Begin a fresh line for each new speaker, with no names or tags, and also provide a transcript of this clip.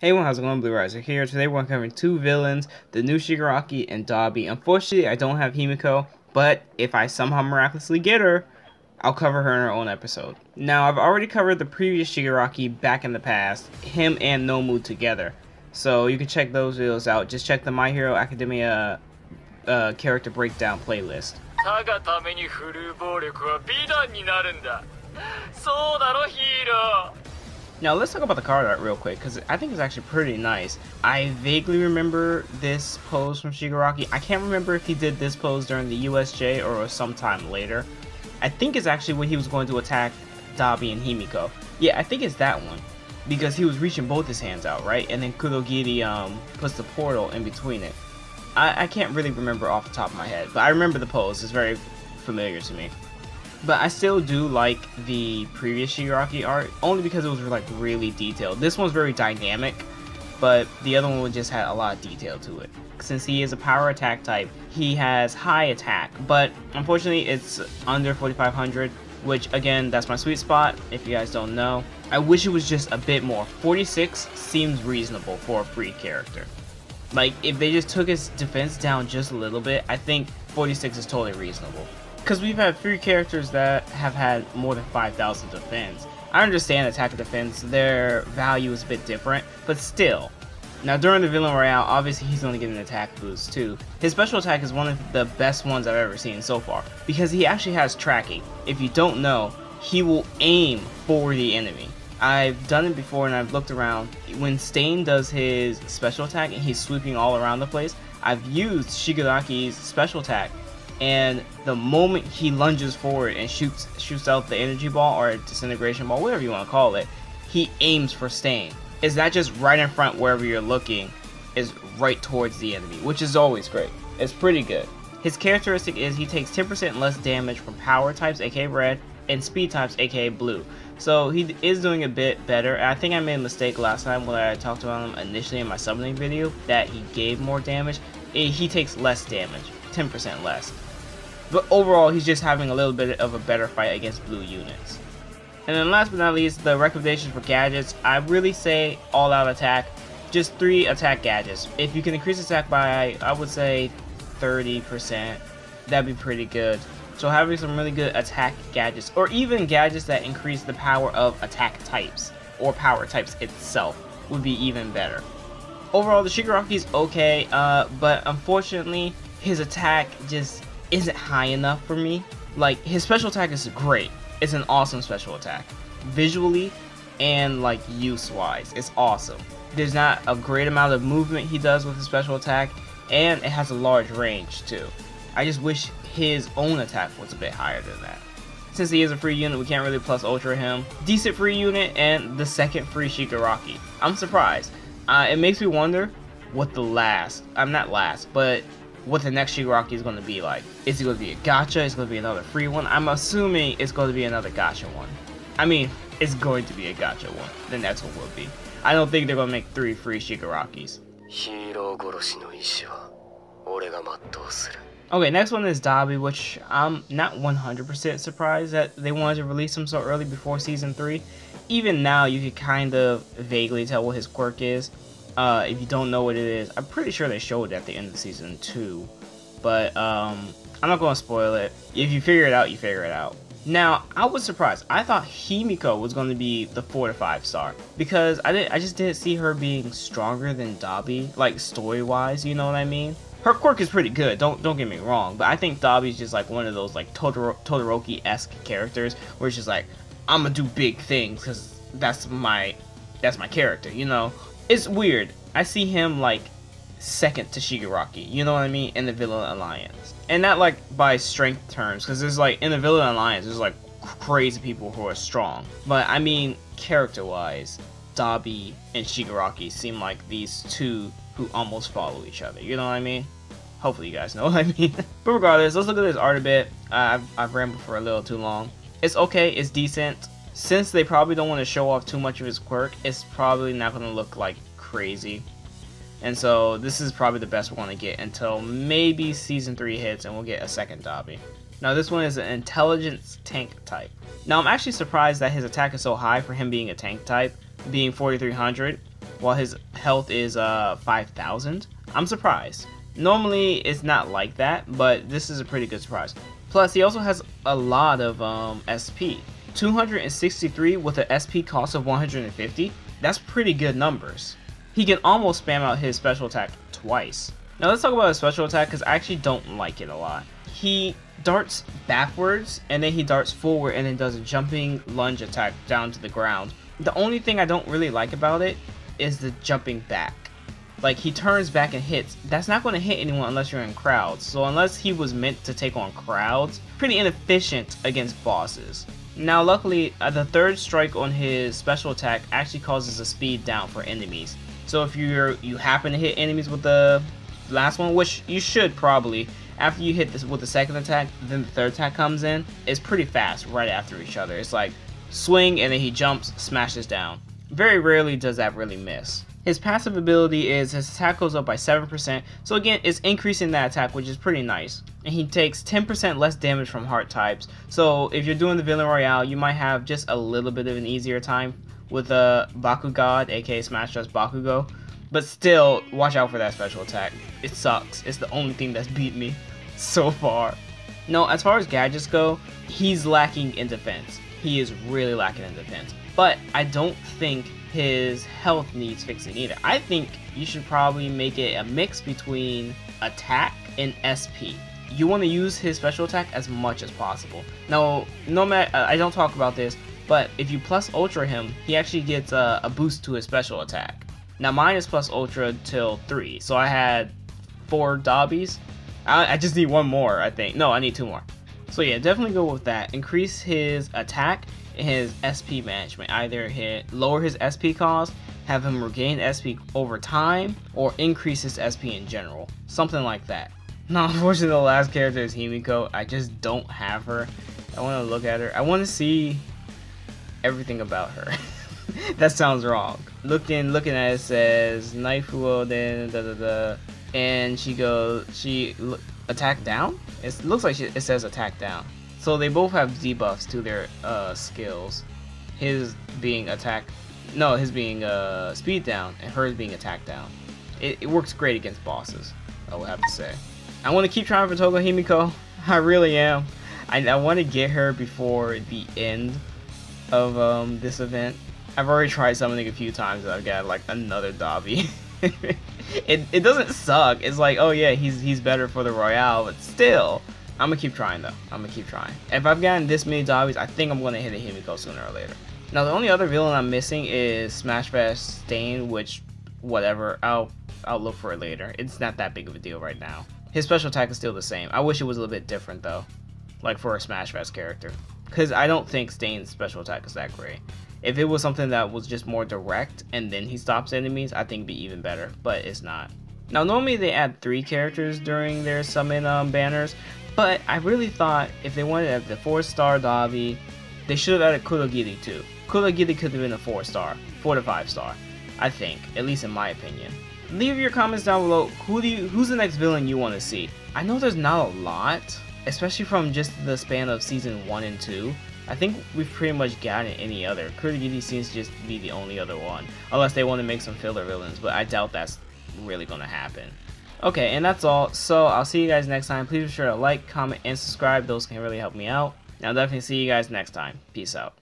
Hey everyone, how's it going? BlueRiser here. Today we're covering two villains, the new Shigaraki and Dabi. Unfortunately, I don't have Himiko, but if I somehow miraculously get her, I'll cover her in her own episode. Now, I've already covered the previous Shigaraki back in the past, him and Nomu together. So you can check those videos out. Just check the My Hero Academia character breakdown playlist. Now let's talk about the card art real quick, because I think it's actually pretty nice. I vaguely remember this pose from Shigaraki. I can't remember if he did this pose during the USJ or sometime later. I think it's actually when he was going to attack Dabi and Himiko. Yeah, I think it's that one, because he was reaching both his hands out, right? And then Kurogiri puts the portal in between it. I can't really remember off the top of my head, but I remember the pose. It's very familiar to me. But I still do like the previous Shigaraki art, only because it was like really detailed. This one's very dynamic, but the other one just had a lot of detail to it. Since he is a power attack type, he has high attack, but unfortunately it's under 4500, which again, that's my sweet spot, if you guys don't know. I wish it was just a bit more. 46 seems reasonable for a free character. Like, if they just took his defense down just a little bit, I think 46 is totally reasonable. Because we've had free characters that have had more than 5,000 defense. I understand attack and defense, their value is a bit different, but still. Now during the Villain Royale, obviously he's going to get an attack boost too. His special attack is one of the best ones I've ever seen so far, because he actually has tracking. If you don't know, he will aim for the enemy. I've done it before and I've looked around. When Stain does his special attack and he's sweeping all around the place, I've used Shigaraki's special attack. And the moment he lunges forward and shoots out the energy ball or disintegration ball, whatever you want to call it, he aims for Stain. It's not just right in front wherever you're looking, it's right towards the enemy, which is always great. It's pretty good. His characteristic is he takes 10% less damage from power types, aka red, and speed types, aka blue. So he is doing a bit better. I think I made a mistake last time when I talked about him initially in my summoning video, that he gave more damage. He takes less damage, 10% less. But overall, he's just having a little bit of a better fight against blue units. And then last but not least, the recommendations for gadgets. I really say all out attack. Just 3 attack gadgets. If you can increase attack by, I would say 30%, that'd be pretty good. So having some really good attack gadgets, or even gadgets that increase the power of attack types, or power types itself, would be even better. Overall, the Shigaraki's okay, but unfortunately, his attack just isn't high enough for me. Like, his special attack is great. It's an awesome special attack. Visually and like use wise, it's awesome. There's not a great amount of movement he does with his special attack, and it has a large range too. I just wish his own attack was a bit higher than that. Since he is a free unit, we can't really plus ultra him. Decent free unit and the second free Shigaraki. I'm surprised. It makes me wonder what the what the next Shigaraki is going to be like. Is it going to be a gacha? Is it going to be another free one? I'm assuming it's going to be another gacha one. I mean, it's going to be a gacha one. Then that's what it will be. I don't think they're going to make 3 free Shigarakis. Okay, next one is Dabi, which I'm not 100% surprised that they wanted to release him so early before Season 3. Even now, you could kind of vaguely tell what his quirk is. If you don't know what it is, I'm pretty sure they showed it at the end of Season 2. But, I'm not going to spoil it. If you figure it out, you figure it out. Now, I was surprised. I thought Himiko was going to be the 4 to 5 star. Because I just didn't see her being stronger than Dabi, like, story-wise, you know what I mean? Her quirk is pretty good, don't get me wrong, but I think Dabi's just like one of those like Todoroki-esque characters where it's just like, I'm gonna do big things because that's my character, you know? It's weird. I see him like second to Shigaraki, you know what I mean, in the Villain Alliance. And not like by strength terms, because there's like, in the Villain Alliance, there's like crazy people who are strong. But I mean, character-wise, Dabi and Shigaraki seem like these two who almost follow each other, you know what I mean? Hopefully you guys know what I mean. But regardless, let's look at this art a bit. I've rambled for a little too long. It's okay, it's decent. Since they probably don't want to show off too much of his quirk, it's probably not going to look like crazy. And so this is probably the best we're going to get until maybe Season 3 hits and we'll get a second Dabi. Now this one is an intelligence tank type. Now I'm actually surprised that his attack is so high for him being a tank type, being 4300. while his health is 5,000. I'm surprised. Normally it's not like that, but this is a pretty good surprise. Plus he also has a lot of SP. 263 with an SP cost of 150. That's pretty good numbers. He can almost spam out his special attack twice. Now let's talk about his special attack, because I actually don't like it a lot. He darts backwards and then he darts forward and then does a jumping lunge attack down to the ground. The only thing I don't really like about it is the jumping back. Like, he turns back and hits. That's not going to hit anyone unless you're in crowds. So unless he was meant to take on crowds, pretty inefficient against bosses. Now luckily, the third strike on his special attack actually causes a speed down for enemies. So if you happen to hit enemies with the last one, which you should probably, after you hit this with the second attack, then the third attack comes in, it's pretty fast right after each other. It's like swing and then he jumps, smashes down. Very rarely does that really miss. His passive ability is his attack goes up by 7%, so again, it's increasing that attack, which is pretty nice. And he takes 10% less damage from heart types, so if you're doing the Villain Royale, you might have just a little bit of an easier time with a Bakugod, aka Smash Just Bakugo. But still, watch out for that special attack. It sucks. It's the only thing that's beat me so far. No, as far as gadgets go, he's lacking in defense. He is really lacking in defense. But I don't think his health needs fixing either. I think you should probably make it a mix between attack and SP. You want to use his special attack as much as possible. Now, no matter, I don't talk about this, but if you plus ultra him, he actually gets a boost to his special attack. Now mine is plus ultra till 3, so I had 4 Dabis. I just need 1 more, I think. No, I need 2 more. So yeah, definitely go with that. Increase his attack and his SP management. Either lower his SP cost, have him regain SP over time, or increase his SP in general. Something like that. Now, unfortunately, the last character is Himiko. I just don't have her. I want to look at her. I want to see everything about her. That sounds wrong. Looking at it, says Naifuo then and she attack down. It looks like it says attack down. So they both have debuffs to their skills. His being speed down, and hers being attack down. It works great against bosses, I would have to say. I want to keep trying for Togo Himiko. I really am. I want to get her before the end of this event. I've already tried summoning a few times and I've got like another Dabi. it doesn't suck. It's like, oh yeah, he's better for the Royale, but still, I'm gonna keep trying though. I'm gonna keep trying. If I've gotten this many Dabis, I think I'm gonna hit a Himiko sooner or later. Now the only other villain I'm missing is Smash Fast Stain, which whatever, I'll look for it later. It's not that big of a deal right now. His special attack is still the same. I wish it was a little bit different though, like for a Smash Fast character, because I don't think Stain's special attack is that great. If it was something that was just more direct and then he stops enemies, I think it'd be even better, but it's not. Now normally they add 3 characters during their summon banners, but I really thought if they wanted the 4-star Dabi, they should have added Kurogiri too. Kurogiri could have been a 4-star, 4 to 5-star, I think, at least in my opinion. Leave your comments down below. Who's the next villain you want to see? I know there's not a lot, especially from just the span of season 1 and 2. I think we've pretty much gotten any other. Kurogiri seems to just be the only other one, unless they want to make some filler villains, but I doubt that's really gonna happen. Okay, and that's all. So I'll see you guys next time. Please be sure to like, comment, and subscribe. Those can really help me out. And I'll definitely see you guys next time. Peace out.